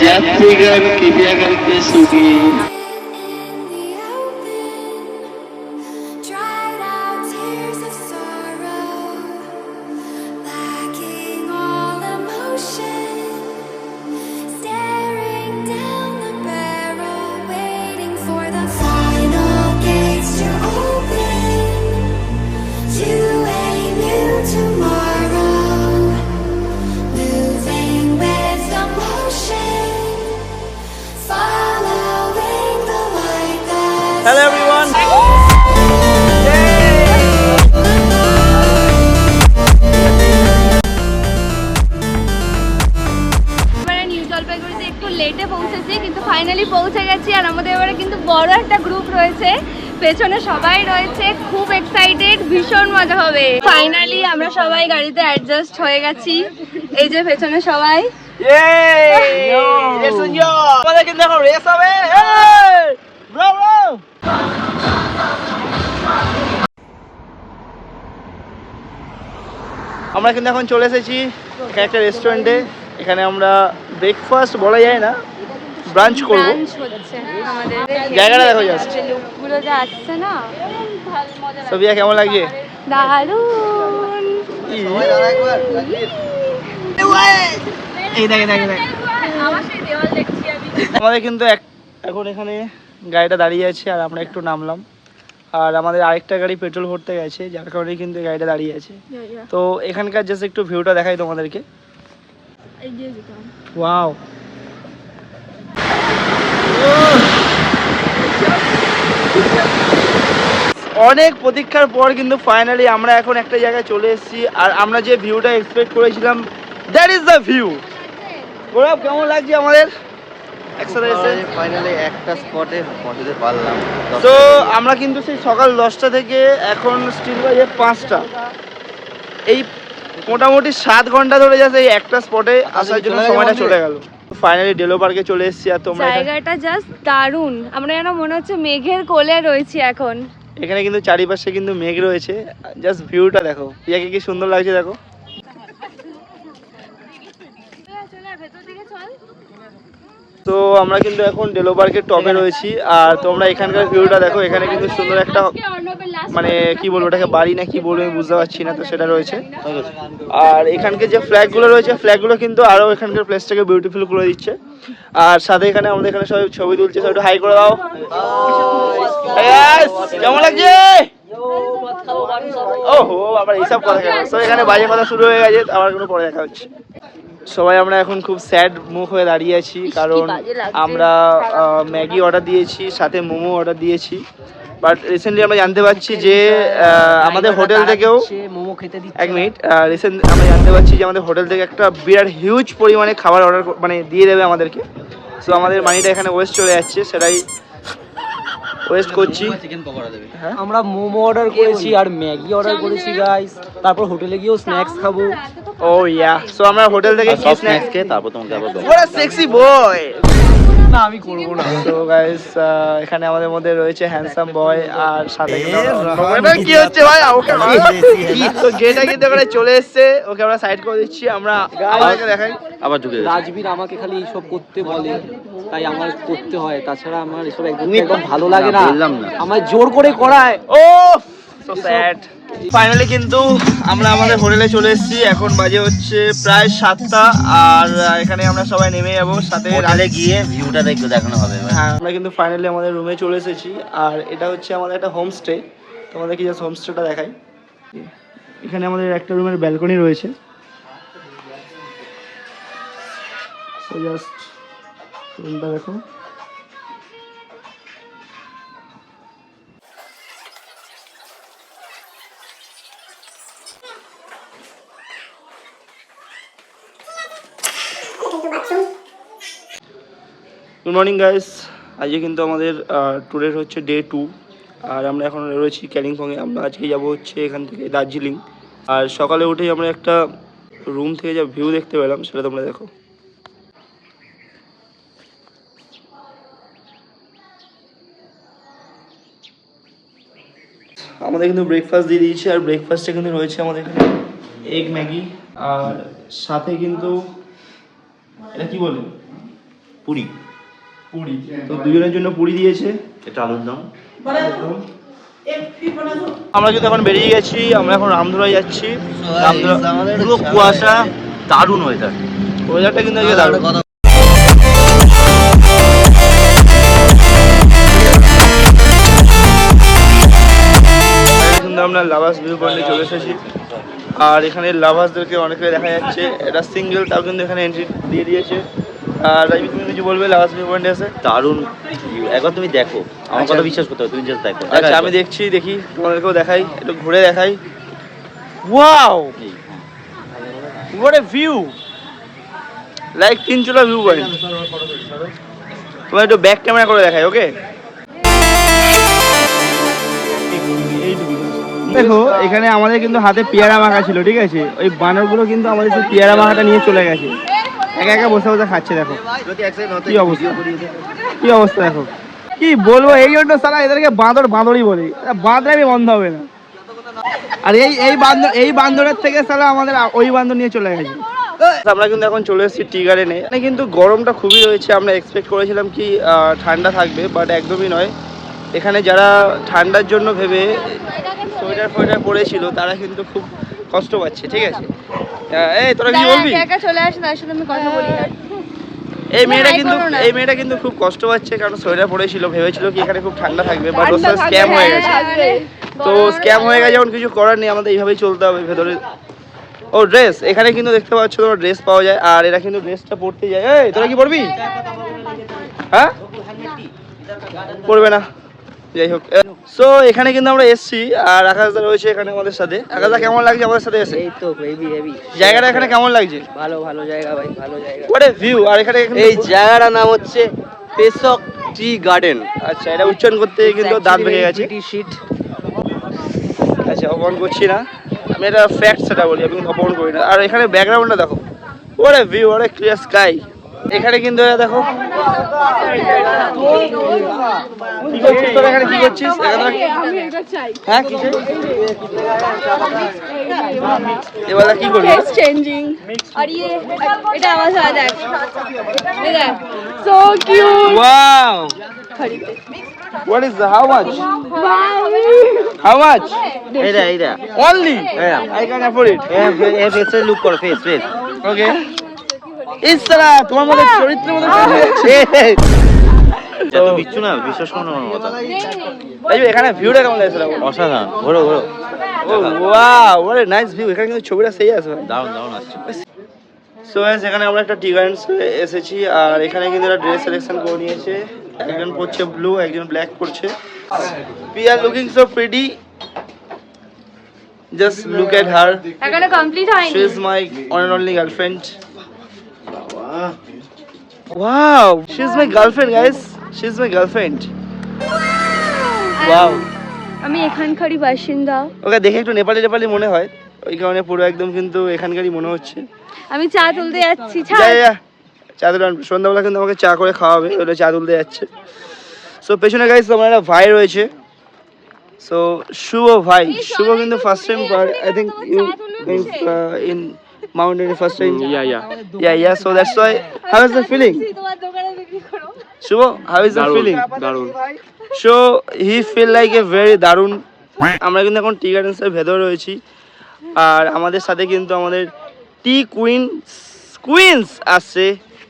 यात्रीगण कृपया करके सुनिए। Hello everyone. নিউ জলপাইগুড়িতে একটু লেটে পৌঁছেছি কিন্তু ফাইনালি পৌঁছে গেছি। আর আমাদের এবারে কিন্তু বড় একটা গ্রুপ রয়েছে, পেছনে সবাই রয়েছে, খুব এক্সাইটেড, ভীষণ মজা হবে। ফাইনালি আমরা সবাই গাড়িতে অ্যাডজাস্ট হয়ে গেছি। এই যে পেছনে সবাই আমাদের কিন্তু এখন রেস হবে। আমরা কিন্তু এখন চলে এসেছি এখানে একটা রেস্টুরেন্টে। এখানে আমরা ব্রেকফাস্ট বলা যায় না, ব্রাঞ্চ করব। ব্রাঞ্চ হচ্ছে আমাদের। জায়গাটা দেখো জাস্ট, লোকগুলো যা আসছে না, সবিয়া কেমন লাগছে? দারুণ। এই দেখে আমাদের কিন্তু এখন এখানে গাড়িটা দাঁড়িয়ে আছে আর আমরা একটু নামলাম। আর আমাদের আরেকটা গাড়ি পেট্রোল ভরতে গেছে, যার কারণে কিন্তু গাড়িটা দাঁড়িয়ে আছে। তো এখানকার জাস্ট একটু ভিউটা দেখাই তোমাদেরকে। ওয়াও, অনেক প্রতীক্ষার পর কিন্তু ফাইনালি আমরা এখন একটা জায়গায় চলে এসেছি। আর আমরা যে ভিউটা এক্সপেক্ট করেছিলাম, দ্যাট ইজ দ্য ভিউ। গৌরব কেমন লাগছে আমাদের একসাথে এসে? ফাইনালি একটা স্পটে পৌঁছতে পারলাম। তো আমরা কিন্তু সেই সকাল 10টা থেকে এখন স্টিল বাজে 5টা, এই মোটামুটি 7 ঘন্টা ধরে যাচ্ছে এই একটা স্পটে আসার জন্য সময়টা চলে গেল। ফাইনালি ডেলো পার্কে চলে এসেছি। আর তোমরা জায়গাটা জাস্ট দারুণ। আমরা যেন মনে হচ্ছে মেঘের কোলে রয়েছি এখন। এখানে কিন্তু চারিপাশে কিন্তু মেঘ রয়েছে, জাস্ট ভিউটা দেখো, ইয়াকে কি সুন্দর লাগছে দেখো। তো আমরা কিন্তু এখন ডেলো পার্কের টপে রয়েছি। আর তোমরা এখানকার ভিউটা দেখো, এখানে কিন্তু সুন্দর একটা মানে কি বলবো ওটাকে, বাড়ি না কি বলবো আমি বুঝতে পারছি না, তো সেটা রয়েছে। আর এখানকার যে ফ্ল্যাগগুলো রয়েছে, ফ্ল্যাগগুলো কিন্তু আরো এখানকার প্লেসটাকে বিউটিফুল করে দিচ্ছে। আর সাথে এখানে আমাদের এখানে সবাই ছবি তুলছে, সবাই একটু হাই করে দাও। কেমন লাগছে? ওহো, আবার এইসব কথা কেন? তো এখানে বাজে কথা শুরু হয়ে গেছে, আবার কোনো পরে দেখা হচ্ছে। সবাই আমরা এখন খুব স্যাড মুখ হয়ে দাঁড়িয়ে আছি, কারণ আমরা ম্যাগি অর্ডার দিয়েছি, সাথে মোমো অর্ডার দিয়েছি। বাট রিসেন্টলি আমরা জানতে পারছি যে আমাদের হোটেল থেকেও মোমো খেতে দিচ্ছে। এক মিনিট, রিসেন্ট আমরা জানতে পারছি যে আমাদের হোটেল থেকে একটা বিরাট হিউজ পরিমাণে খাবার অর্ডার মানে দিয়ে দেবে আমাদেরকে। সো আমাদের মানিটা এখানে ওয়েস্ট চলে যাচ্ছে, সেটাই ওয়েস্ট করছি। আমরা মোমো অর্ডার করেছি আর ম্যাগি অর্ডার করেছি গাইস। তারপর হোটেলে গিয়েও স্ন্যাক্স খাবো। ও ইয়া, সো আমরা হোটেল থেকে কি স্ন্যাক্স খেয়ে তারপর তোমাকে আবার ওরা সেক্সি বয়। না আমি করব না। তো গাইস এখানে আমাদের মধ্যে রয়েছে হ্যান্ডসাম বয় আর সাথে কি হচ্ছে ভাই, ওকে তো গেটা কিন্তু এখানে চলে এসেছে, ওকে আমরা সাইড করে দিচ্ছি। আমরা আমাকে দেখাই আবার ঢুকে রাজবীর আমাকে খালি এইসব করতে বলে, তাই আমার করতে হয়। তাছাড়া আমার এসব একদম ভালো লাগে না, আমার জোর করে করায়। ও সো স্যাড। ফাইনালি কিন্তু আমরা আমাদের হোটেলে চলে এসেছি, এখন বাজে হচ্ছে প্রায় 7টা। আর এখানে আমরা সবাই নেমে যাবো, সাথে হোটেলে গিয়ে ভিউটা দেখতে দেখানো হবে। হ্যাঁ, আমরা কিন্তু ফাইনালি আমাদের রুমে চলে এসেছি। আর এটা হচ্ছে আমাদের একটা হোমস্টে, তোমাদের কি জাস্ট হোমস্টেটা দেখাই। এখানে আমাদের একটা রুমের ব্যালকনি রয়েছে, জাস্ট রুমটা দেখো। গুড মর্নিং গাইস, আজকে কিন্তু আমাদের ট্যুরের হচ্ছে ডে 2। আর আমরা এখন রয়েছি কালিম্পংয়ে। আমরা আজকে যাব হচ্ছে এখান থেকে দার্জিলিং। আর সকালে উঠেই আমরা একটা রুম থেকে যা ভিউ দেখতে পেলাম সেটা তোমরা দেখো। আমাদের কিন্তু ব্রেকফাস্ট দিয়ে দিয়েছে। আর ব্রেকফাস্টে কিন্তু রয়েছে আমাদের এখানে এগ ম্যাগি, আর সাথে কিন্তু এটা কি বলে? পুরি। পুরি। তো দুজনের জন্য পুরি দিয়েছে। এটা আলুর দম। আমরা কিন্তু এখন বেরিয়ে গেছি, আমরা এখন রামধুরায় যাচ্ছি। পুরো কুয়াশা, দারুণ ওয়েদার। ওয়েদারটা কিন্তু আজকে দারুণ। কিন্তু আমরা লাভাস ভিউ পয়েন্টে চলে এসেছি, আর এখানে লাভাসদেরকে অনেকে দেখা যাচ্ছে। এটা সিঙ্গেল, তাও কিন্তু এখানে এন্ট্রি দিয়ে দিয়েছে। আর রাজীব, তুমি কিছু বলবে লাভাস ভিউ পয়েন্টে আছে? দারুণ, একবার তুমি দেখো, আমার কথা বিশ্বাস করতে হবে, তুমি জাস্ট দেখো। আচ্ছা আমি দেখি, তোমাদেরকেও দেখাই, একটু ঘুরে দেখাই। Wow, what a view, like Tinchula view point. তোমার একটু ব্যাক ক্যামেরা করে দেখাই, ওকে? দেখো এখানে আমাদের কিন্তু হাতে পেয়ারা মাখা ছিল, ঠিক আছে? ওই বানরগুলো কিন্তু আমাদের সেই পেয়ারা মাখাটা নিয়ে চলে গেছে, একা একা বসে বসে খাচ্ছে। দেখো কি অবস্থা, কি অবস্থা দেখো। কি বলবো, এই জন্য সারা এদেরকে বাঁদরই বলি, বাঁদরামি বন্ধ হবে না। আর এই বান্দরের থেকে সারা আমাদের ওই বান্দর নিয়ে চলে গেছে। আমরা কিন্তু এখন চলে এসেছি টি গার্ডেনে। এখানে কিন্তু গরমটা খুবই রয়েছে। আমরা এক্সপেক্ট করেছিলাম কি ঠান্ডা থাকবে, বাট একদমই নয়। এখানে যারা ঠান্ডার জন্য ভেবে সোয়েটার পরেছিল তারা কিন্তু খুব কষ্ট পাচ্ছে, ঠিক আছে? এই তোরা কি বলবি? একা চলে আসে, তার সাথে আমি কথা বলি না। এই মেয়েটা কিন্তু খুব কষ্ট পাচ্ছে, কারণ সোয়েটার পরেছিল, ভেবেছিল কি এখানে খুব ঠান্ডা থাকবে, বাট ওর সাথে স্ক্যাম হয়ে গেছে। তো স্ক্যাম হয়ে গেছে, এখন কিছু করার নেই, আমাদের এইভাবেই চলতে হবে। ভেতরে ও ড্রেস, এখানে কিন্তু দেখতে পাচ্ছ তোমার ড্রেস পাওয়া যায়, আর এরা কিন্তু ড্রেসটা পরতে যায়। এই তোরা কি পরবি? হ্যাঁ, পরবে না, যাই হোক। সো এখানে কিন্তু আমরা এসছি, আর আকাশদা রয়েছে এখানে আমাদের সাথে। আকাশদা, কেমন লাগছে আমাদের সাথে এসে? এই তো হেভি জায়গাটা এখানে কেমন লাগছে? ভালো জায়গা ভাই, ভালো জায়গা। What a view. আর এখানে এই জায়গাটার নাম হচ্ছে পেসক টি গার্ডেন। আচ্ছা, এটা উচ্চারণ করতে কিন্তু দাঁত ভেঙে গেছে। শীট। আচ্ছা, অপমান করছি না, আমি এটা ফ্যাক্ট সেটা বলি, আমি অপমান করি না। আর এখানে ব্যাকগ্রাউন্ডটা দেখো, ওরে ভিউ, ওরে ক্লিয়ার স্কাই। এখানে কিন্তু এরা দেখো কি করছিস তোরা, এখানে কি করছিস? হ্যাঁ, কি এবার কি করবি? चेंजिंग और ये এটা आवाज आ देख देख so cute Wow, what is the how much? How much? এইটা Only? I can afford it. ফেসে লুক করো, ফেস। Okay. ইসরা তোমার মধ্যে চরিত্রের মধ্যে এত বিচ্ছু না, বিশ্বাস করো না আমার কথা। এই যে এখানে ভিউটা কেমন লাগছে? অসাধারণ, ঘোরো। ও wow, what a nice view। এখানে কিন্তু ছবিটা সেই আছে ভাই, দারুণ আসছে। সো গাইস, এখানে আমরা একটা টি গার্ডেন্সে এসেছি, আর এখানে কিন্তু একটা ড্রেস সিলেকশন করে নিয়েছে। একজন পরছে ব্লু, একজন ব্ল্যাক পরছে। We are looking so pretty. Just look at her. এখনো কমপ্লিট হয়নি। She is my one and only girlfriend. Wow, she is my girlfriend, guys. She is my girlfriend. Wow. আমি এখানকারই বাসিন্দা। ওকে দেখে একটু নেপালি মনে হয়, ওই কারণে পুরো একদম কিন্তু এখানকারই মনে হচ্ছে। আমি চা তুলতে যাচ্ছি। যা চা তুলে আনবে, সন্ধ্যাবেলা কিন্তু আমাকে চা করে খাওয়াবে, ওটা চা তুলতে যাচ্ছে। সো পেছনে গাইস আমার একটা ভাই রয়েছে, সো শুভ ভাই। শুভ কিন্তু first time, I think you in mountain first time. Yeah, so that's why. How is the feeling? তোমার দোকানে বিক্রি করো। Shubho, how is the feeling? দারুণ। So he feel like a very দারুণ। আমরা কিন্তু এখন টি গার্ডেন্সের ভেতরে রয়েছি, আর আমাদের সাথে কিন্তু আমাদের টি কুইন্স আসছে।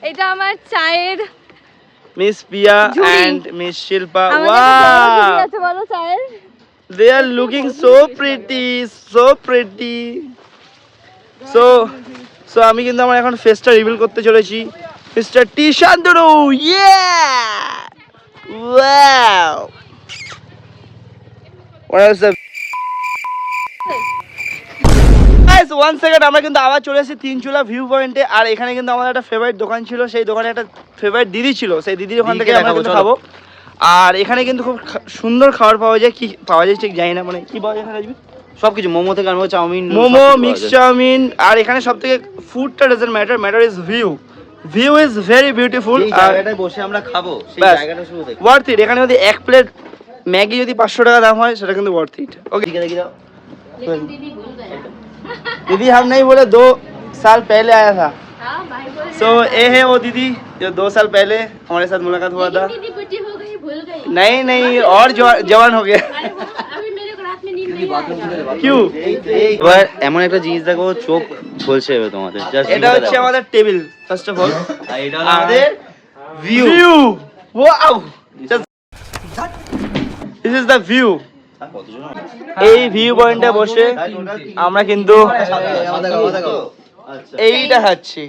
এটা আমার চায়ের মিস পিয়া ঝুড়ি। and miss Shilpa. আমাদের Wow, আছে বলো চায়ের। they are looking so pretty. So আমি কিন্তু আমার এখন ফেসটা রিভিল করতে চলেছি। মিস্টার টি শান্তনু, ওয়াও, গাইস 1 সেকেন্ড, আমরা কিন্তু আবার চলে এসেছি তিনচুলা ভিউ পয়েন্টে। আর এখানে কিন্তু আমাদের একটা ফেভারিট দোকান ছিল, সেই দোকানে একটা ফেভারিট দিদি ছিল, সেই দিদির ওখান থেকে আমরা কিন্তু খাবো। আর এখানে কিন্তু খুব সুন্দর খাবার পাওয়া যায়। কি পাওয়া যায় ঠিক জানি না, মানে কি পাওয়া যায় এখানে? সবকিছু, মোমো থেকে আরম্ভ, চাউমিন, মোমো, মিক্স চাউমিন। আর এখানে সব থেকে ফুডটা doesn't matter is view is very beautiful. এই জায়গাটায় বসে আমরা খাবো, সেই ব্যাস, জায়গাটা শুধু দেখো। Worth it. এখানে যদি এক প্লেট ম্যাগি যদি 500 টাকা দাম হয়, সেটা কিন্তু ওয়ার্থ ইট। ওকে, দেখি দাও। दीदी हम नहीं बोले, 2 साल पहले आया था। हाँ भाई बोल सो ये है वो दीदी जो 2 साल पहले हमारे साथ मुलाकात हुआ था। बुटी हो गई भूल गई नहीं और जवान हो गया। अभी मेरे को रात में नींद नहीं आएगा क्यों? এবার এমন একটা জিনিস দেখো চোখ ঝলসে যাবে তোমাদের জাস্ট এটা হচ্ছে আমাদের টেবিল ফার্স্ট অফ অল, আর এটা হলো আমাদের view view. Wow, this is the view. এই ভিউ পয়েন্টে বসে আমরা কিন্তু এইটা খাচ্ছি।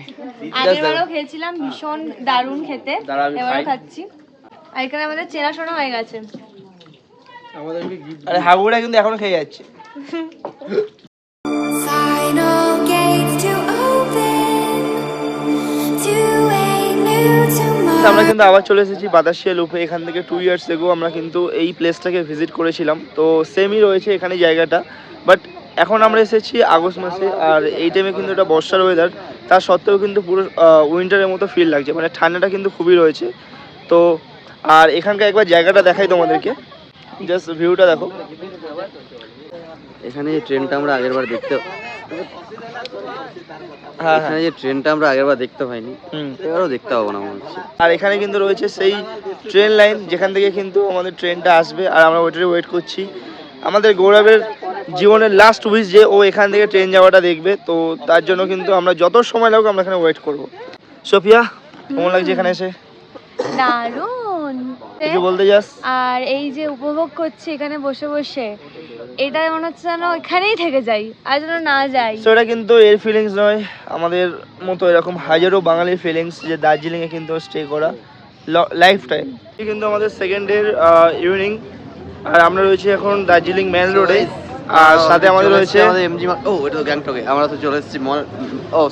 আগেরবারও খেয়েছিলাম, ভীষণ দারুণ খেতে, দাঁড়া, আমি এবারও খাই। খাচ্ছি। আর এখানে আমাদের চেনাশোনা হয়ে গেছে। আরে হাগুড়া কিন্তু এখনো খেয়ে যাচ্ছে। Final gates to open to a new tomorrow. আমরা কিন্তু আবার চলে এসেছি বাতাসিয়া লুপে। এখান থেকে 2 ইয়ার্স এগো আমরা কিন্তু এই প্লেসটাকে ভিজিট করেছিলাম, তো সেমই রয়েছে এখানে জায়গাটা। বাট এখন আমরা এসেছি আগস্ট মাসে, আর এই টাইমে কিন্তু এটা বর্ষার ওয়েদার, তার সত্ত্বেও কিন্তু পুরো উইন্টারের মতো ফিল লাগছে, মানে ঠান্ডাটা কিন্তু খুবই রয়েছে। তো আর এখানকার একবার জায়গাটা দেখাই তোমাদেরকে, জাস্ট ভিউটা দেখো। এখানে যে ট্রেনটা আমরা আগেরবার দেখতে হ্যাঁ এখানে যে ট্রেনটা আমরা আগেরবার দেখতে পাইনি, হুম। এবারও দেখতে পাবো না মনে হচ্ছে। আর এখানে কিন্তু রয়েছে সেই ট্রেন লাইন যেখান থেকে কিন্তু আমাদের ট্রেনটা আসবে, আর আমরা ওইটারে ওয়েট করছি। আমাদের গৌরবের জীবনের লাস্ট উইশ যে ও এখান থেকে ট্রেন যাওয়াটা দেখবে, তো তার জন্য কিন্তু আমরা যত সময় লাগুক আমরা এখানে ওয়েট করব। সোফিয়া, কেমন লাগছে এখানে এসে? দারুণ। কিছু বলতে চাস? আর এই যে উপভোগ করছি এখানে বসে বসে, এটা মনে হচ্ছে যেন এখানেই থেকে যাই, আর যেন না যাই। সো এটা কিন্তু এর ফিলিংস নয়, আমাদের মতো এরকম হাজারো বাঙালির ফিলিংস যে দার্জিলিংয়ে কিন্তু স্টে করা লাইফ টাইম। কিন্তু আমাদের সেকেন্ড ডের ইভিনিং, আর আমরা রয়েছি এখন দার্জিলিং মেন রোডে, আর সাথে আমাদের রয়েছে আমাদের এমজি এটা তো গ্যাংটকে। আমরা তো চলে এসেছি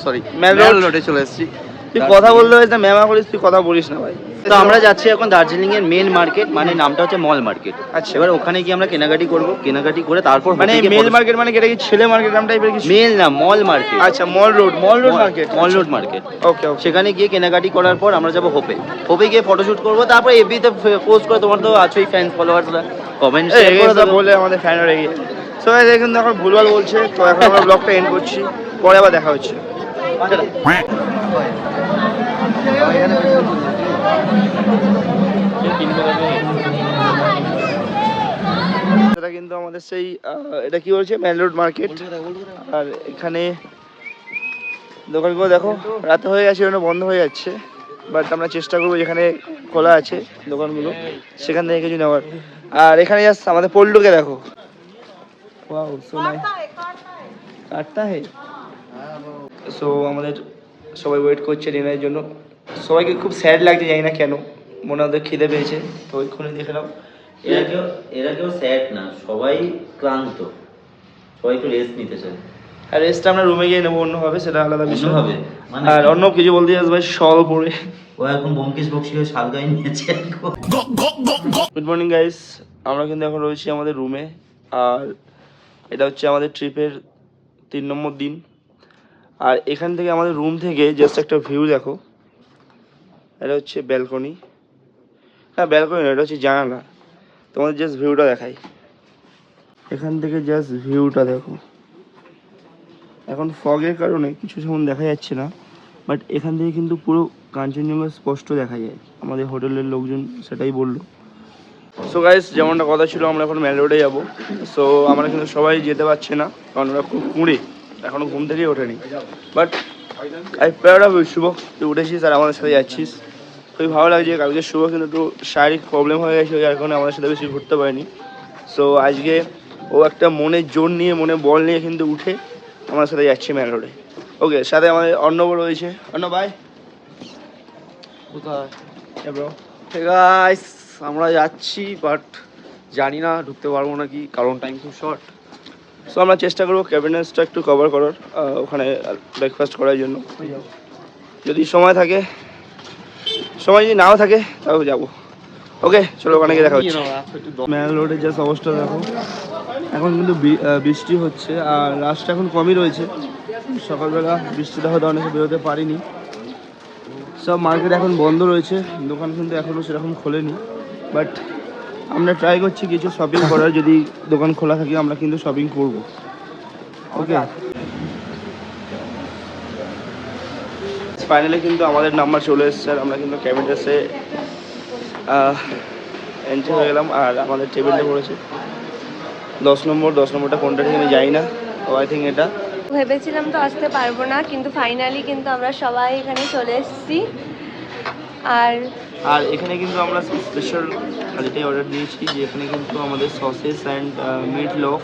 সরি মেল মেল রোড। রোডে চলে এসেছি। তুই কথা বলতে হয়েছে না মেমা করিস, তুই কথা বলিস না ভাই। তো আমরা যাচ্ছি এখন দার্জিলিং এর মেন মার্কেট, মানে নামটা হচ্ছে মল মার্কেট। আচ্ছা। এবার ওখানে গিয়ে আমরা কেনাকাটি করব, কেনাকাটি করে তারপর মানে মেল মার্কেট মানে কি, এটা কি ছেলে মার্কেট নাম টাইপের কিছু? মেল না, মল মার্কেট। আচ্ছা, মল রোড মার্কেট। মল রোড মার্কেট। ওকে ওকে। সেখানে গিয়ে কেনাকাটি করার পর আমরা যাবো হোপে। হোপে গিয়ে ফটোশুট করবো, তারপর এফবিতে পোস্ট করে, তোমার তো আছেই ফ্যান ফলোয়ার্সরা, কমেন্ট শেয়ার করে দেবো। বলে আমাদের ফ্যান হয়ে গিয়ে সো কিন্তু এখন ভুলভাল বলছে, তো এখন আমরা ব্লগটা এন্ড করছি, পরে আবার দেখা হচ্ছে। এটা কিন্তু আমাদের সেই এটা কি বলছে মেন রোড মার্কেট, আর এখানে দোকানগুলো দেখো রাতে হয়ে গেছে, ওখানে বন্ধ হয়ে যাচ্ছে, বাট আমরা চেষ্টা করবো যেখানে খোলা আছে দোকানগুলো সেখান থেকে কিছু নেওয়ার। আর এখানে জাস্ট আমাদের পল্টুকে দেখো, ওয়াও সো নাইস, কাটতা হে। সো আমাদের সবাই ওয়েট করছে ডিনারের জন্য, সবাইকে খুব স্যাড লাগছে, জানি না কেন, মনে ওদের খিদে পেয়েছে, তো ওইখানে দেখলাম। এরা কেউ স্যাড না, সবাই ক্লান্ত, সবাই একটু রেস্ট নিতে চায়। আর রেস্টটা আমরা রুমে গিয়ে নেবো অন্যভাবে, সেটা আলাদা বিষয় হবে মানে আর অন্য কিছু বলতে চাস ভাই? শল পরে ও এখন ব্যোমকেশ বক্সি হয়ে শাল গায়ে নিয়েছে। গুড মর্নিং গাইস, আমরা কিন্তু এখন রয়েছি আমাদের রুমে, আর এটা হচ্ছে আমাদের ট্রিপের 3 নম্বর দিন। আর এখান থেকে আমাদের রুম থেকে জাস্ট একটা ভিউ দেখো, এটা হচ্ছে ব্যালকনি, হ্যাঁ ব্যালকনি, এটা হচ্ছে জানালা। তোমাদের জাস্ট ভিউটা দেখাই, এখান থেকে জাস্ট ভিউটা দেখো। এখন ফগের কারণে কিছু যেমন দেখা যাচ্ছে না, বাট এখান থেকে কিন্তু পুরো কাঞ্চনজঙ্ঘা স্পষ্ট দেখা যায়। আমাদের হোটেলের লোকজন সেটাই বললো। সো গাইস, যেমনটা কথা ছিল, আমরা এখন মেল রোডে যাবো। সো আমরা কিন্তু সবাই যেতে পারছি না, কারণ ওরা খুব কুঁড়ে, এখনও ঘুম থেকেই ওঠেনি। But I proud of you Shubho, তুই উঠেছিস আর আমাদের সাথে যাচ্ছিস, খুবই ভালো লাগছে। কালকে শুভ কিন্তু একটু শারীরিক প্রবলেম হয়ে গেছে, যার কারণে আমাদের সাথে বেশি ঘুরতে পারিনি। সো আজকে ও একটা মনের জোর নিয়ে, মনে বল নিয়ে কিন্তু উঠে আমার সাথে যাচ্ছি মেল রোডে। ওকে, সাথে আমাদের অর্ণব রয়েছে। অর্ণব ভাই, কোথায় ব্রো? গাইস আমরা যাচ্ছি, বাট জানি না ঢুকতে পারবো নাকি, কারণ টাইম খুব শর্ট। সো আমরা চেষ্টা করবো ক্যাবিনেটসটা একটু কভার করার, ওখানে ব্রেকফাস্ট করার জন্য। যদি সময় থাকে, সময় যদি নাও থাকে তাও যাবো। ওকে চলো, ওখানে গিয়ে দেখা হচ্ছে। মেল রোডের জাস্ট অবস্থা দেখো, এখন কিন্তু বৃষ্টি হচ্ছে, আর রাস্তা এখন কমই রয়েছে। সকালবেলা বৃষ্টিটা হয়তো অনেকে বেরোতে পারিনি। সব মার্কেট এখন বন্ধ রয়েছে, দোকান কিন্তু এখনও সেরকম খোলেনি, বাট আমরা ট্রাই করছি কিছু শপিং করার। যদি দোকান খোলা থাকে আমরা কিন্তু শপিং করব। ওকে, ফাইনালি কিন্তু আমাদের নাম্বার চলে এসেছে আর আমরা কিন্তু ক্যাবিনেটে এন্ট্রি হয়ে গেলাম আর আমাদের টেবিলটা পড়েছে 10 নম্বরটা কোনটা ঠিক আমি জানি না, তো আই থিঙ্ক এটা। ভেবেছিলাম তো আসতে পারবো না, কিন্তু ফাইনালি কিন্তু আমরা সবাই এখানে চলে এসেছি। আর এখানে কিন্তু আমরা স্পেশাল যেটাই অর্ডার দিয়েছি, যে এখানে কিন্তু আমাদের sausages and meatloaf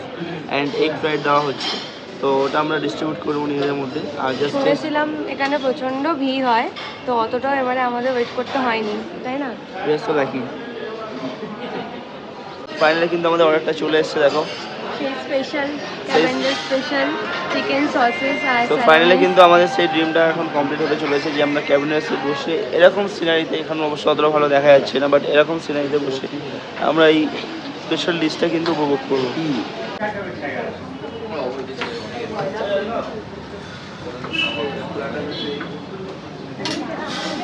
and egg fried দেওয়া হচ্ছে, তো ওটা আমরা ডিস্ট্রিবিউট করবো নিজেদের মধ্যে। আর জাস্ট শুনেছিলাম এখানে প্রচণ্ড ভিড় হয়, তো অতটাও এবারে আমাদের ওয়েট করতে হয়নি, তাই না? বেশ তো দেখি। ফাইনালি কিন্তু আমাদের অর্ডারটা চলে এসেছে, দেখো। সেই স্পেশাল ক্যাভেন্ডার স্পেশাল চিকেন সসেস আর তো ফাইনালি কিন্তু আমাদের সেই ড্রিমটা এখন কমপ্লিট হতে চলেছে, যে আমরা ক্যাবিনেটে বসে এরকম সিনারিতে, এখানে অবশ্য অতটা ভালো দেখা যাচ্ছে না, বাট এরকম সিনারিতে বসে আমরা এই স্পেশাল ডিশটা কিন্তু উপভোগ করবো।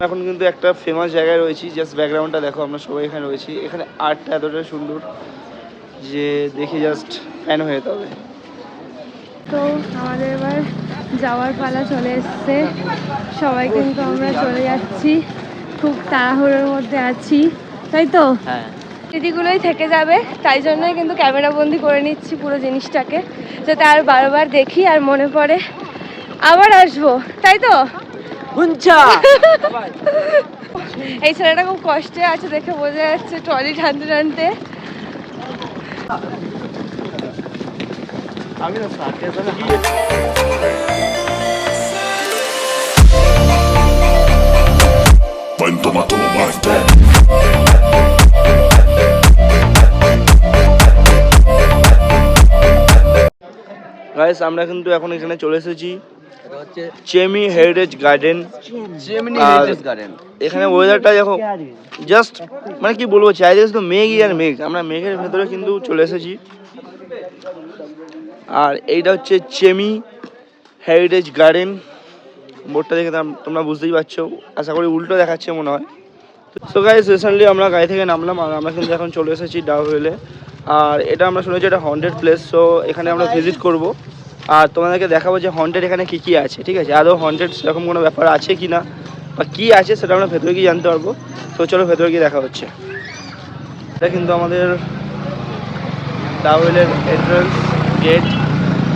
এখন কিন্তু একটা ফেমাস জায়গায় রয়েছি, জাস্ট ব্যাকগ্রাউন্ডটা দেখো, আমরা সবাই এখানে রয়েছি। এখানে আর্টটা এতটা সুন্দর যে দেখে জাস্ট ফ্যান হয়ে যেতে হবে। তো আমাদের এবার যাওয়ার পালা চলে এসছে, সবাই কিন্তু আমরা চলে যাচ্ছি, খুব তাড়াহুড়োর মধ্যে আছি, তাই তো? হ্যাঁ, স্মৃতিগুলোই থেকে যাবে, তাই জন্যই কিন্তু ক্যামেরা বন্দি করে নিচ্ছি পুরো জিনিসটাকে, যাতে আর বারবার দেখি আর মনে পড়ে আবার আসবো, তাই তো? এই ছেলেটা খুব কষ্টে আছে দেখে বোঝা যাচ্ছে, ট্রলি টানতে টানতে। আমি না Cuento mato más dead. Guys আমরা কিন্তু এখন এখানে চলে এসেছি চেমি হেরিটেজ গার্ডেন। এখানে ওয়েদারটা দেখো, জাস্ট মানে কি বলবো, চারিদিকে শুধু মেঘই আর মেঘ, আমরা মেঘের ভেতরে কিন্তু চলে এসেছি। আর এইটা হচ্ছে চেমি হেরিটেজ গার্ডেন, বোর্ডটা দেখে তোমরা বুঝতেই পারছো, আশা করি উল্টো দেখাচ্ছে মনে হয়। সো গাইস রিসেন্টলি আমরা গাড়ি থেকে নামলাম আর আমরা কিন্তু এখন চলে এসেছি ডাউহিলে। আর এটা আমরা শুনেছি এটা হন্টেড প্লেস, সো এখানে আমরা ভিজিট করব আর তোমাদেরকে দেখাবো যে হন্টেড এখানে কী কী আছে, ঠিক আছে? আদৌ হন্টেড সেরকম কোনো ব্যাপার আছে কি না বা কী আছে সেটা আমরা ভেতরে গিয়ে জানতে পারবো। তো চলো ভেতরে গিয়ে দেখা হচ্ছে। এটা কিন্তু আমাদের ডাউহিলের এন্ট্রান্স গেট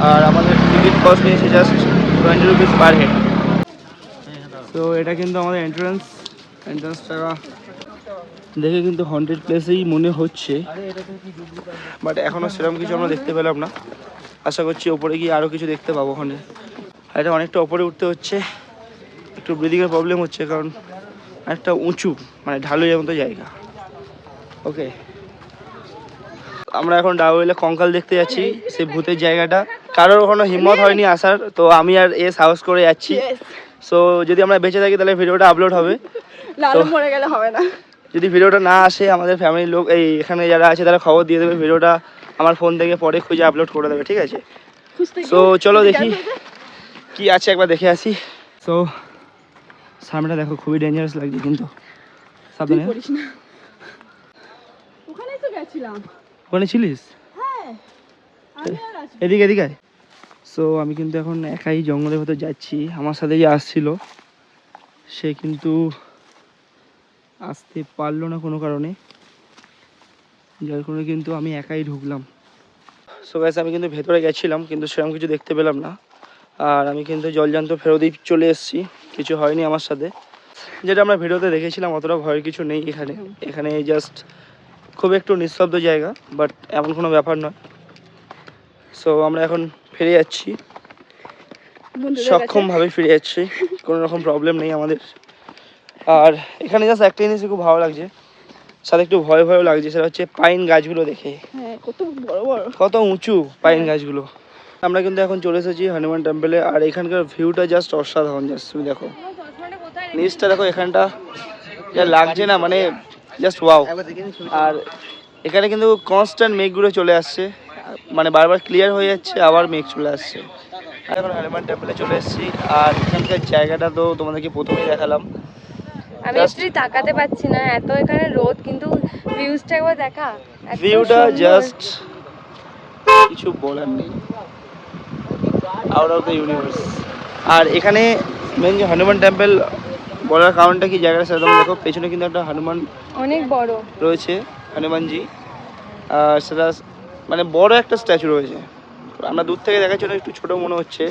আর আমাদের টিকিট কস্ট নিয়েছে জাস্ট 20 রুপিস পার হেড। তো এটা কিন্তু আমাদের এন্ট্রান্স টাকা দেখে কিন্তু হন্টেড প্লেসেই মনে হচ্ছে, বাট এখনও সেরকম কিছু আমরা দেখতে পেলাম না। আশা করছি ওপরে গিয়ে আরও কিছু দেখতে পাবো ওখানে। আর এটা অনেকটা ওপরে উঠতে হচ্ছে, একটু ব্রিদিংয়ের প্রবলেম হচ্ছে কারণ একটা উঁচু মানে ঢালুয়ের মতো জায়গা। ওকে, আমরা এখন ডাউহিলে কঙ্কাল দেখতে যাচ্ছি, সেই ভূতের জায়গাটা। কারোর কোনো হিম্মত হয়নি আসার, তো আমি আর সাহস করে যাচ্ছি। সো যদি আমরা বেঁচে থাকি তাহলে ভিডিওটা আপলোড হবে, মরে গেলে হবে না। যদি ভিডিওটা না আসে আমাদের ফ্যামিলির লোক এই এখানে যারা আছে তারা খবর দিয়ে দেবে, ভিডিওটা আমার ফোন থেকে পরে খুঁজে আপলোড করে দেবে, ঠিক আছে? সো চলো দেখি কি আছে, একবার দেখে আসি। সো সামনেটা দেখো, খুবই ডেঞ্জারাস লাগছে কিন্তু সাবধানে। ওখানে ছিলিস? এদিকে এদিকে। সো আমি কিন্তু এখন একাই জঙ্গলের ভেতর যাচ্ছি, আমার সাথে যে আসছিল সে কিন্তু আসতে পারলো না কোনো কারণে, যার কারণে কিন্তু আমি একাই ঢুকলাম। সো গাইস আমি কিন্তু ভেতরে গেছিলাম কিন্তু সেরকম কিছু দেখতে পেলাম না, আর আমি কিন্তু জলজান্ত ফেরতই চলে এসেছি, কিছু হয়নি আমার সাথে। যেটা আমরা ভিডিওতে দেখেছিলাম অতটা ভয়ের কিছু নেই এখানে। এখানে জাস্ট খুব একটু নিঃশব্দ জায়গা, বাট এমন কোনো ব্যাপার নয়। সো আমরা এখন ফিরে যাচ্ছি, সক্ষমভাবে ফিরে যাচ্ছি, কোনো রকম প্রবলেম নেই আমাদের। আর এখানে জাস্ট একটা জিনিস খুব ভালো লাগছে, সাথে একটু ভয় ভয়ও লাগছে, সেটা হচ্ছে পাইন গাছগুলো দেখে। কত বড় বড়, কত উঁচু পাইন গাছগুলো। আমরা কিন্তু এখন চলে এসেছি হনুমান টেম্পলে, আর এখানকার ভিউটা জাস্ট অসাধারণ। জাস্ট তুমি দেখো নিচটা দেখো, এখানটা যা লাগছে না মানে জাস্ট ওয়াও। আর এখানে কিন্তু কনস্ট্যান্ট মেঘগুলো চলে আসছে, মানে বারবার ক্লিয়ার হয়ে যাচ্ছে আবার মেঘ চলে আসছে। এখন হনুমান টেম্পলে চলে এসেছি, আর এখানকার জায়গাটা তো তোমাদেরকে প্রথমেই দেখালাম। আমি অ্যাকচুয়ালি তাকাতে পাচ্ছি না, এত এখানে রোদ, কিন্তু ভিউজটা একবার দেখা, ভিউটা জাস্ট কিছু বলার নেই, আউট অফ দ্য ইউনিভার্স। আর এখানে মেন যে হনুমান টেম্পল বলার কারণটা কি জায়গাটা সেটা তোমরা দেখো, পেছনে কিন্তু একটা হনুমান অনেক বড় রয়েছে, হনুমানজি। সেটা মানে বড় একটা স্ট্যাচু রয়েছে। আমরা দূর থেকে দেখার জন্য একটু ছোট মনে হচ্ছে।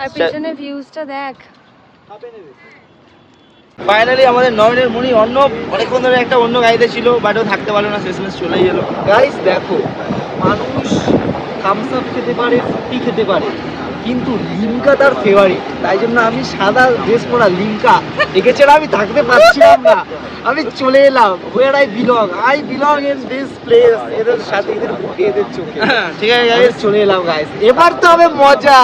আর পেছনে ভিউজটা দেখ। ফাইনালি আমাদের নয়নের মণি অর্ণব অনেকক্ষণ ধরে একটা অন্য গাড়িতে ছিল, বাট ও থাকতে পারলো না, শেষমেশ চলেই গেলো। গাইস দেখো, মানুষ থামস আপ খেতে পারে, ফ্রুটি খেতে পারে, কিন্তু লিমকা তার ফেভারিট। তাই জন্য আমি সাদা ড্রেস পরা লিমকা একে ছাড়া আমি থাকতে পারছিলাম না, আমি চলে এলাম। Where I belong in this place. এদের সাথে এদের চোখে ঠিক আছে গাইস, চলে এলাম গাইস। এবার তো হবে মজা।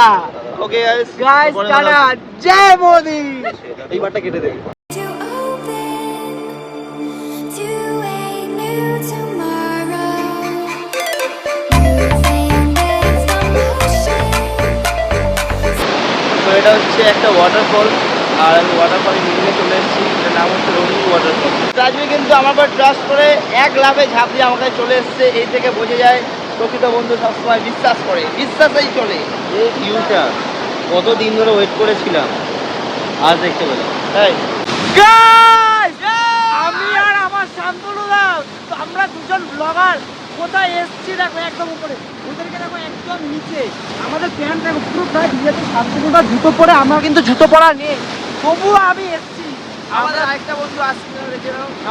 ওকে গাইস, গাইস টাটা, জয় মোদি। এইবারটা কেটে দেবে। To open to a new tomorrow. Moving with the motion. তো এটা হচ্ছে একটা ওয়াটারফল, আর আমি ওয়াটারফলের মিডিলে চলে এসেছি। এটার নাম হচ্ছে রোহিণী ওয়াটারফল। রাজবি কিন্তু আমার পর ট্রাস্ট করে এক লাফে ঝাঁপ দিয়ে আমার কাছে চলে এসছে। এই থেকে বোঝা যায় প্রকৃত বন্ধু সবসময় বিশ্বাস করে, বিশ্বাসেই চলে। এই ভিউটা কত দিন ধরে ওয়েট করেছিলাম, আজ দেখতে পেলাম। তাই গাইস, আমি আর আমার শান্তনুদা, আমরা দুজন ব্লগার কোথায় এসেছি দেখো, একদম উপরে। ওদেরকে দেখো একদম নিচে। আমাদের প্যান্ট দেখো পুরো প্রায় ভিজেছে। শান্তনুদা জুতো পরে, আমার কিন্তু জুতো পরা নেই, তবুও আমি এসেছি। আমাদের আরেকটা বন্ধু আসছে,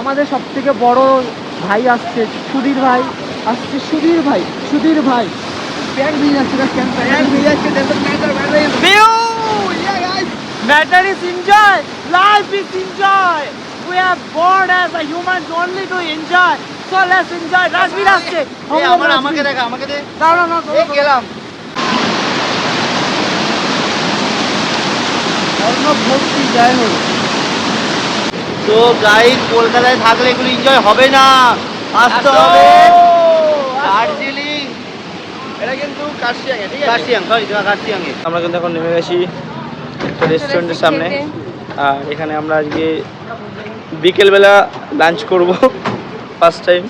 আমাদের সব থেকে বড় ভাই আসছে, সুধীর ভাই আসছে। সুধীর ভাই প্যান্ট ভিজে যাচ্ছে না, প্যান্ট ভিজে যাচ্ছে। Matter is enjoy. Life is enjoy. We are born as a humans only to enjoy. So let's enjoy. Rajbir আসছে। আমাকে দেখা, আমাকে দে। না এই গেলাম। অর্ণব ভক্তি জয় হোক। তো গাইস, কলকাতায় থাকলে এগুলো এনজয় হবে না, আসতে হবে দার্জিলিং। এটা কিন্তু কার্শিয়াংয়ে, ঠিক আছে? কার্শিয়াংয়ে। আমরা কিন্তু এখন নেমে গেছি একটা রেস্টুরেন্টের সামনে, আর এখানে আমরা আজকে বিকেলবেলা লাঞ্চ করব ফার্স্ট টাইম।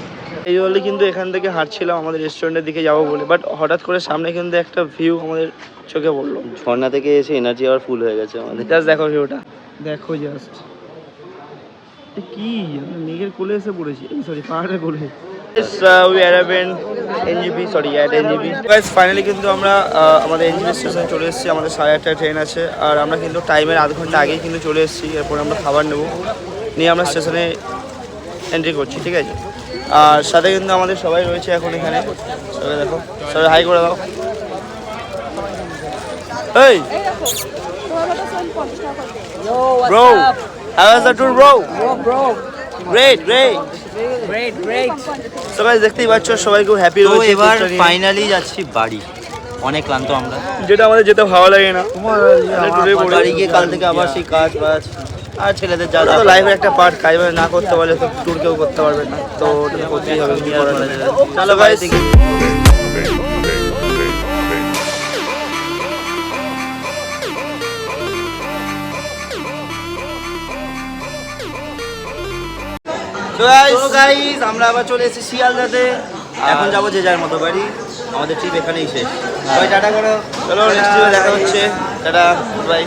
এই বলে কিন্তু এখান থেকে হাঁটছিলাম আমাদের রেস্টুরেন্টের দিকে যাবো বলে, বাট হঠাৎ করে সামনে কিন্তু একটা ভিউ আমাদের চোখে পড়লো। ঝর্ণা থেকে এসে এনার্জি আবার ফুল হয়ে গেছে আমাদের। জাস্ট দেখো ভিউটা, দেখো জাস্ট কি আমরা মেঘের কোলে এসে পড়েছি, সরি পাহাড়ের কোলে। We arrived in NGP, sorry at NGP. Guys, finally কিন্তু আমরা আমাদের NGP স্টেশনে চলে এসেছি। আমাদের 8:30 ট্রেন আছে, আর আমরা কিন্তু টাইমের আধ ঘন্টা আগেই কিন্তু চলে এসেছি। এরপর আমরা খাবার নেব, নিয়ে আমরা স্টেশনে এন্ট্রি করছি, ঠিক আছে? আর সাথে কিন্তু আমাদের সবাই রয়েছে এখন এখানে। সবাই দেখো, সবাই হাই করে দাও। এই bro, how was the tour bro? Great. সবাই দেখতেই পাচ্ছ, সবাই খুব হ্যাপি তো রয়েছে। এবার ফাইনালি যাচ্ছি বাড়ি, অনেক ক্লান্ত আমরা। যেটা আমাদের যেতে ভালো লাগে না, বাড়ি গিয়ে কাল থেকে আবার সেই কাজ বাজ আর ছেলেদের যা লাইফের একটা পার্ট। কাজ বাজ না করতে পারলে তো ট্যুর কেউ করতে পারবে না, তো ওটা তো করতেই হবে। কি করার আছে? চলো গাইস, তো গাইস আমরা আবার চলে এসেছি শিয়ালদাতে। এখন যাবো যে যার মতো বাড়ি। আমাদের ট্রিপ এখানেই শেষ। সবাই টাটা করো। চলো নেক্সট দেখা হচ্ছে। Tata, by.